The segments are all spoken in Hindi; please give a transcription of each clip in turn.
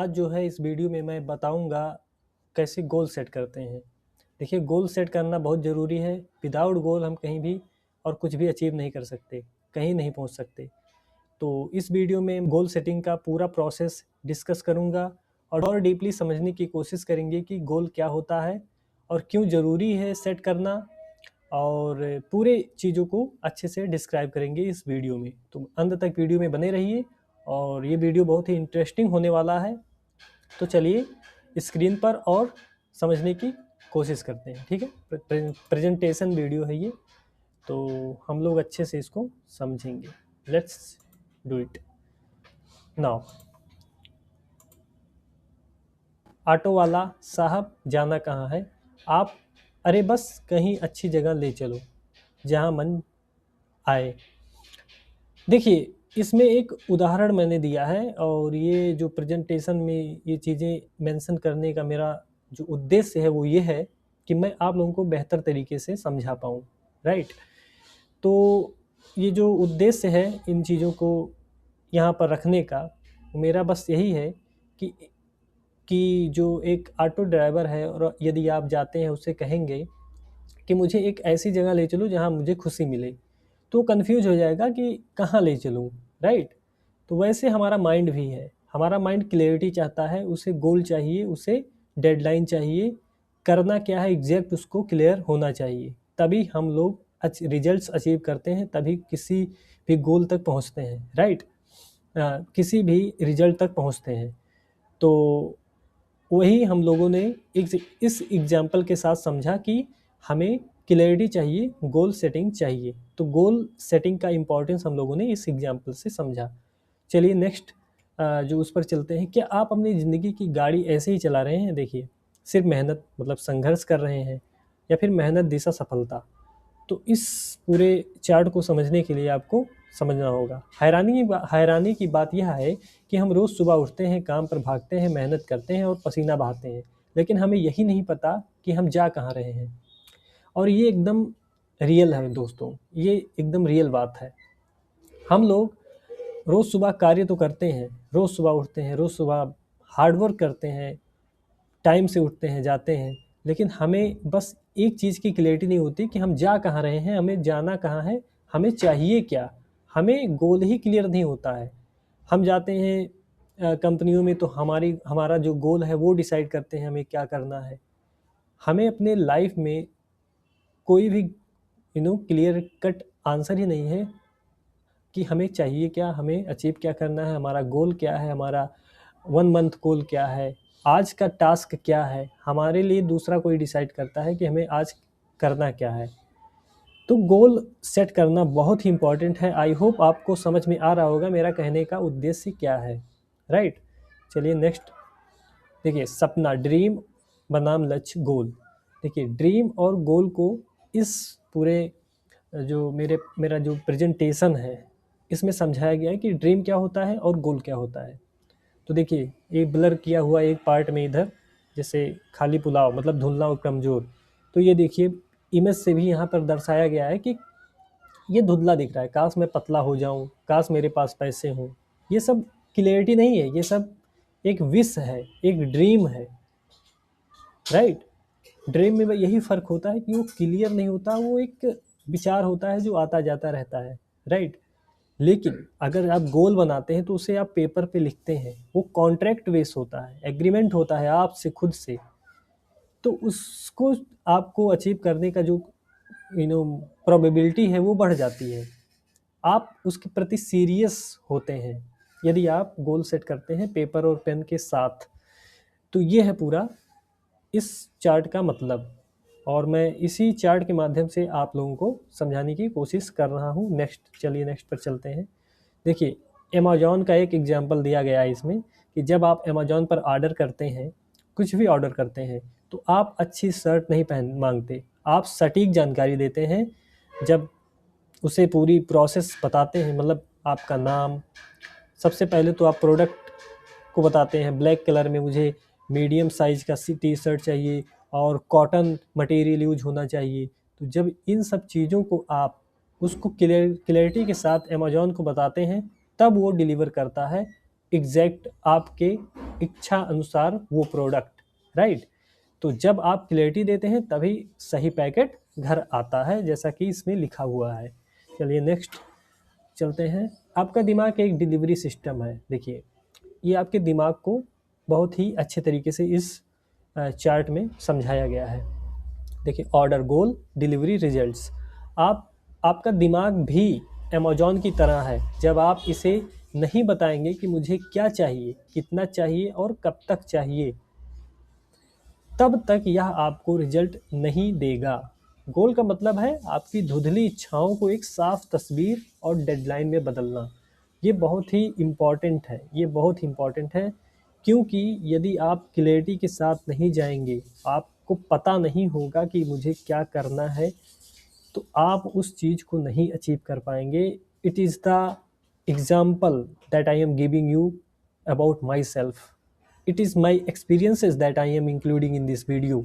आज जो है इस वीडियो में मैं बताऊंगा कैसे गोल सेट करते हैं। देखिए, गोल सेट करना बहुत ज़रूरी है। विदाउट गोल हम कहीं भी और कुछ भी अचीव नहीं कर सकते, कहीं नहीं पहुंच सकते। तो इस वीडियो में गोल सेटिंग का पूरा प्रोसेस डिस्कस करूंगा और डीपली समझने की कोशिश करेंगे कि गोल क्या होता है और क्यों ज़रूरी है सेट करना, और पूरे चीज़ों को अच्छे से डिस्क्राइब करेंगे इस वीडियो में। तो अंत तक वीडियो में बने रहिए और ये वीडियो बहुत ही इंटरेस्टिंग होने वाला है। तो चलिए स्क्रीन पर और समझने की कोशिश करते हैं। ठीक है, प्रेजेंटेशन वीडियो है ये, तो हम लोग अच्छे से इसको समझेंगे। Let's do it now. Auto वाला साहब जाना कहाँ है आप? अरे बस कहीं अच्छी जगह ले चलो जहाँ मन आए। देखिए, इसमें एक उदाहरण मैंने दिया है और ये जो प्रेजेंटेशन में ये चीज़ें मेंशन करने का मेरा जो उद्देश्य है वो ये है कि मैं आप लोगों को बेहतर तरीके से समझा पाऊँ। राइट। तो ये जो उद्देश्य है इन चीज़ों को यहाँ पर रखने का, मेरा बस यही है कि जो एक ऑटो ड्राइवर है और यदि आप जाते हैं उससे कहेंगे कि मुझे एक ऐसी जगह ले चलो जहाँ मुझे खुशी मिले, तो कंफ्यूज हो जाएगा कि कहाँ ले चलूँ। राइट। तो वैसे हमारा माइंड भी है। हमारा माइंड क्लियरिटी चाहता है, उसे गोल चाहिए, उसे डेडलाइन चाहिए, करना क्या है एग्जैक्ट उसको क्लियर होना चाहिए। तभी हम लोग रिजल्ट्स अचीव करते हैं, तभी किसी भी गोल तक पहुंचते हैं। राइट। किसी भी रिजल्ट तक पहुंचते हैं। तो वही हम लोगों ने इस एग्जाम्पल के साथ समझा कि हमें क्लैरिटी चाहिए, गोल सेटिंग चाहिए। तो गोल सेटिंग का इम्पोर्टेंस हम लोगों ने इस एग्जाम्पल से समझा। चलिए नेक्स्ट जो उस पर चलते हैं। क्या आप अपनी ज़िंदगी की गाड़ी ऐसे ही चला रहे हैं? देखिए, सिर्फ मेहनत मतलब संघर्ष कर रहे हैं या फिर मेहनत दिशा सफलता? तो इस पूरे चार्ट को समझने के लिए आपको समझना होगा। हैरानी की बात यह है कि हम रोज़ सुबह उठते हैं, काम पर भागते हैं, मेहनत करते हैं और पसीना बहाते हैं, लेकिन हमें यही नहीं पता कि हम जा कहाँ रहे हैं। और ये एकदम रियल है दोस्तों, ये एकदम रियल बात है। हम लोग रोज़ सुबह कार्य तो करते हैं, रोज़ सुबह उठते हैं, रोज़ सुबह हार्ड वर्क करते हैं, टाइम से उठते हैं, जाते हैं, लेकिन हमें बस एक चीज़ की क्लैरिटी नहीं होती कि हम जा कहाँ रहे हैं, हमें जाना कहाँ है, हमें चाहिए क्या। हमें गोल ही क्लियर नहीं होता है। हम जाते हैं कंपनियों में, तो हमारा जो गोल है वो डिसाइड करते हैं हमें क्या करना है। हमें अपने लाइफ में कोई भी क्लियर कट आंसर ही नहीं है कि हमें चाहिए क्या, हमें अचीव क्या करना है, हमारा गोल क्या है, हमारा 1 मंथ गोल क्या है, आज का टास्क क्या है। हमारे लिए दूसरा कोई डिसाइड करता है कि हमें आज करना क्या है। तो गोल सेट करना बहुत ही इम्पॉर्टेंट है। आई होप आपको समझ में आ रहा होगा मेरा कहने का उद्देश्य क्या है। राइट। चलिए नेक्स्ट देखिए, सपना, ड्रीम बनाम लक्ष्य, गोल। देखिए, ड्रीम और गोल को इस पूरे जो मेरा जो प्रेजेंटेशन है इसमें समझाया गया है कि ड्रीम क्या होता है और गोल क्या होता है। तो देखिए, ये ब्लर किया हुआ एक पार्ट में इधर जैसे खाली पुलाव मतलब धुंधला और कमज़ोर, तो ये देखिए इमेज से भी यहाँ पर दर्शाया गया है कि ये धुंधला दिख रहा है, काश मैं पतला हो जाऊँ, काश मेरे पास पैसे हों। ये सब क्लियरिटी नहीं है, ये सब एक विश है, एक ड्रीम है। राइट। ड्रीम में यही फ़र्क होता है कि वो क्लियर नहीं होता, वो एक विचार होता है जो आता जाता रहता है। राइट। लेकिन अगर आप गोल बनाते हैं तो उसे आप पेपर पे लिखते हैं, वो कॉन्ट्रैक्ट बेस होता है, एग्रीमेंट होता है आपसे खुद से। तो उसको आपको अचीव करने का जो प्रोबेबिलिटी है वो बढ़ जाती है। आप उसके प्रति सीरियस होते हैं यदि आप गोल सेट करते हैं पेपर और पेन के साथ। तो ये है पूरा इस चार्ट का मतलब, और मैं इसी चार्ट के माध्यम से आप लोगों को समझाने की कोशिश कर रहा हूँ। नेक्स्ट, चलिए नेक्स्ट पर चलते हैं। देखिए, अमेज़न का एक एग्जांपल दिया गया है इसमें कि जब आप अमेज़न पर ऑर्डर करते हैं, कुछ भी ऑर्डर करते हैं, तो आप अच्छी शर्ट नहीं पहन मांगते, आप सटीक जानकारी देते हैं। जब उसे पूरी प्रोसेस बताते हैं, मतलब आपका नाम, सबसे पहले तो आप प्रोडक्ट को बताते हैं। ब्लैक कलर में मुझे मीडियम साइज़ का टी शर्ट चाहिए और कॉटन मटेरियल यूज होना चाहिए। तो जब इन सब चीज़ों को आप उसको क्लियरिटी के साथ अमेज़न को बताते हैं, तब वो डिलीवर करता है एग्जैक्ट आपके इच्छा अनुसार वो प्रोडक्ट, राइट। तो जब आप क्लैरिटी देते हैं तभी सही पैकेट घर आता है, जैसा कि इसमें लिखा हुआ है। चलिए नेक्स्ट चलते हैं। आपका दिमाग एक डिलीवरी सिस्टम है। देखिए, ये आपके दिमाग को बहुत ही अच्छे तरीके से इस चार्ट में समझाया गया है। देखिए, ऑर्डर, गोल, डिलीवरी, रिजल्ट्स। आपका दिमाग भी अमेजोन की तरह है। जब आप इसे नहीं बताएंगे कि मुझे क्या चाहिए, कितना चाहिए और कब तक चाहिए, तब तक यह आपको रिजल्ट नहीं देगा। गोल का मतलब है आपकी धुंधली इच्छाओं को एक साफ तस्वीर और डेडलाइन में बदलना। ये बहुत ही इम्पॉर्टेंट है, ये बहुत ही इम्पॉर्टेंट है, क्योंकि यदि आप क्लैरिटी के साथ नहीं जाएंगे, आपको पता नहीं होगा कि मुझे क्या करना है, तो आप उस चीज़ को नहीं अचीव कर पाएंगे। It is the example that I am giving you about my self. It is my experiences that I am including in this video.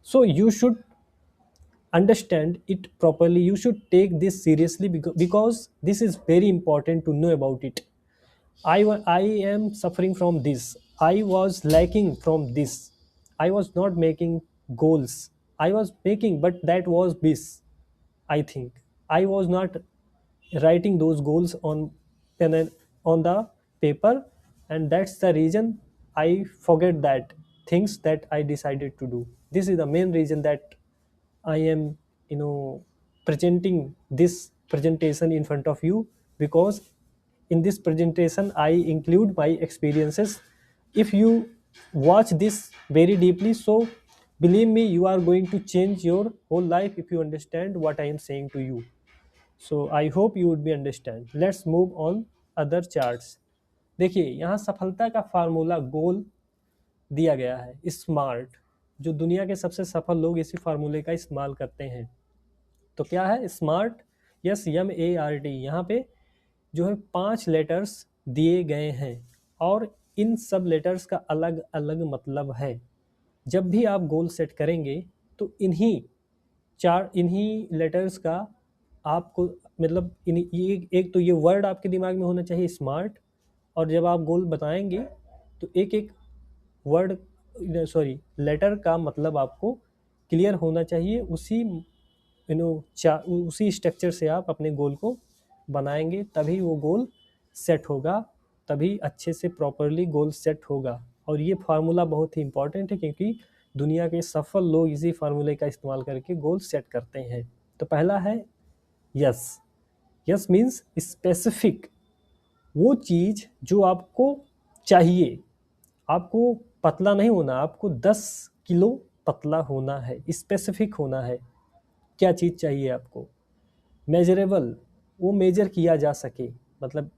So you should understand it properly. You should take this seriously because this is very important to know about it. I am suffering from this. I was lacking from this. I was not making goals. I was making, but that was this. I think I was not writing those goals on pen and on the paper, and that's the reason I forget that things that I decided to do. This is the main reason that I am, presenting this presentation in front of you, because in this presentation I include my experiences. If you watch this very deeply, so believe me, you are going to change your whole life if you understand what I am saying to you. So I hope you would be understand. Let's move on other charts. देखिए, यहाँ सफलता का फार्मूला गोल दिया गया है, स्मार्ट। जो दुनिया के सबसे सफल लोग इसी फार्मूले का इस्तेमाल करते हैं। तो क्या है स्मार्ट? Yes, MART। यहाँ पे जो है 5 लेटर्स दिए गए हैं और इन सब लेटर्स का अलग अलग मतलब है। जब भी आप गोल सेट करेंगे तो इन्हीं लेटर्स का आपको मतलब एक तो ये वर्ड आपके दिमाग में होना चाहिए स्मार्ट, और जब आप गोल बताएंगे तो एक एक वर्ड लेटर का मतलब आपको क्लियर होना चाहिए। उसी स्ट्रक्चर से आप अपने गोल को बनाएंगे, तभी वो गोल सेट होगा, तभी अच्छे से प्रॉपरली गोल सेट होगा। और ये फार्मूला बहुत ही इंपॉर्टेंट है, क्योंकि दुनिया के सफल लोग इसी फार्मूले का इस्तेमाल करके गोल सेट करते हैं। तो पहला है यस। यस मीन्स स्पेसिफिक, वो चीज़ जो आपको चाहिए। आपको पतला नहीं होना, आपको 10 किलो पतला होना है, स्पेसिफिक होना है। क्या चीज़ चाहिए आपको? मेजरेबल, वो मेजर किया जा सके, मतलब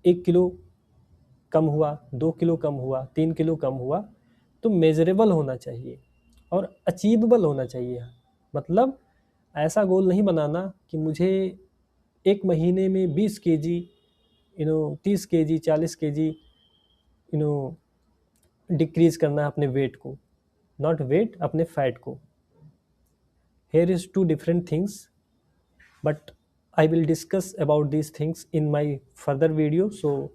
1 किलो कम हुआ, 2 किलो कम हुआ, 3 किलो कम हुआ, तो मेजरेबल होना चाहिए और अचीवेबल होना चाहिए। मतलब ऐसा गोल नहीं बनाना कि मुझे 1 महीने में 20 केजी 30 केजी 40 केजी डिक्रीज करना है अपने वेट को, नॉट वेट, अपने फैट को। Here is 2 different things, but I will discuss about these things in my further video, so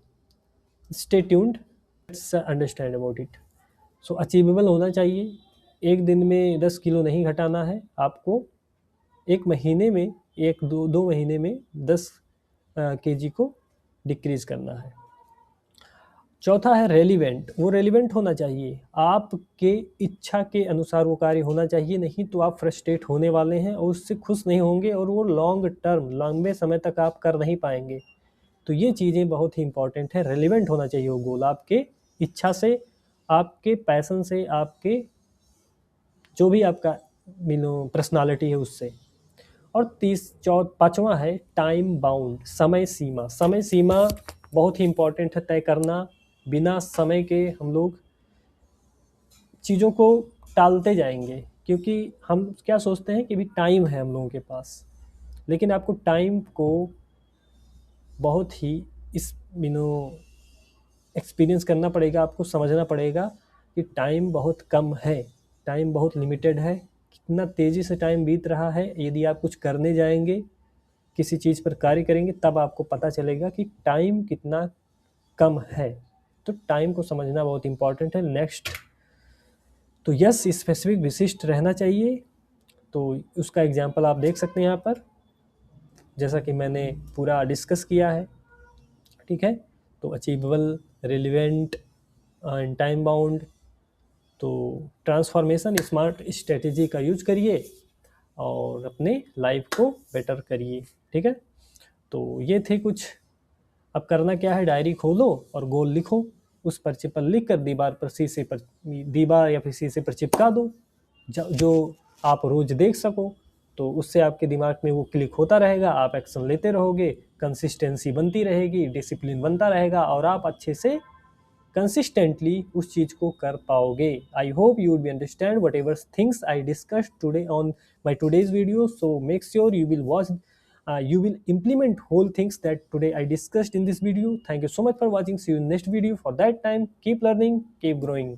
stay tuned. Let's understand about it. So achievable होना चाहिए। एक दिन में 10 किलो नहीं घटाना है आपको, एक महीने में, दो महीने में 10 केजी को डिक्रीज करना है। चौथा है रेलिवेंट। वो रेलिवेंट होना चाहिए, आपके इच्छा के अनुसार वो कार्य होना चाहिए, नहीं तो आप फ्रस्ट्रेट होने वाले हैं और उससे खुश नहीं होंगे, और वो लॉन्ग टर्म, लंबे समय तक आप कर नहीं पाएंगे। तो ये चीज़ें बहुत ही इंपॉर्टेंट है। रेलिवेंट होना चाहिए वो गोल, आपके इच्छा से, आपके पैशन से, आपके जो भी आपका पर्सनालिटी है उससे। और पाँचवा है टाइम बाउंड, समय सीमा। समय सीमा बहुत ही इंपॉर्टेंट है तय करना। बिना समय के हम लोग चीज़ों को टालते जाएंगे, क्योंकि हम क्या सोचते हैं कि भी टाइम है हम लोगों के पास, लेकिन आपको टाइम को बहुत ही एक्सपीरियंस करना पड़ेगा। आपको समझना पड़ेगा कि टाइम बहुत कम है, टाइम बहुत लिमिटेड है। कितना तेज़ी से टाइम बीत रहा है, यदि आप कुछ करने जाएंगे, किसी चीज़ पर कार्य करेंगे, तब आपको पता चलेगा कि टाइम कितना कम है। तो टाइम को समझना बहुत इंपॉर्टेंट है। नेक्स्ट, तो यस स्पेसिफिक विशिष्ट रहना चाहिए। तो उसका एग्जाम्पल आप देख सकते हैं यहाँ पर, जैसा कि मैंने पूरा डिस्कस किया है। ठीक है, तो achievable, relevant and time bound. तो ट्रांसफॉर्मेशन स्मार्ट स्ट्रेटेजी का यूज करिए और अपने लाइफ को बेटर करिए। ठीक है, तो ये थे कुछ। अब करना क्या है, डायरी खोलो और गोल लिखो, उस पर्चे पर लिख कर दीवार या फिर शीशे पर चिपका दो, जो आप रोज देख सको। तो उससे आपके दिमाग में वो क्लिक होता रहेगा, आप एक्शन लेते रहोगे, कंसिस्टेंसी बनती रहेगी, डिसिप्लिन बनता रहेगा और आप अच्छे से कंसिस्टेंटली उस चीज को कर पाओगे। I hope you will be understand what ever things I discussed today on my today's video. So make sure you will watch, you will implement whole things that today I discussed in this video. Thank you so much for watching. See you in next video. For that time, keep learning, keep growing.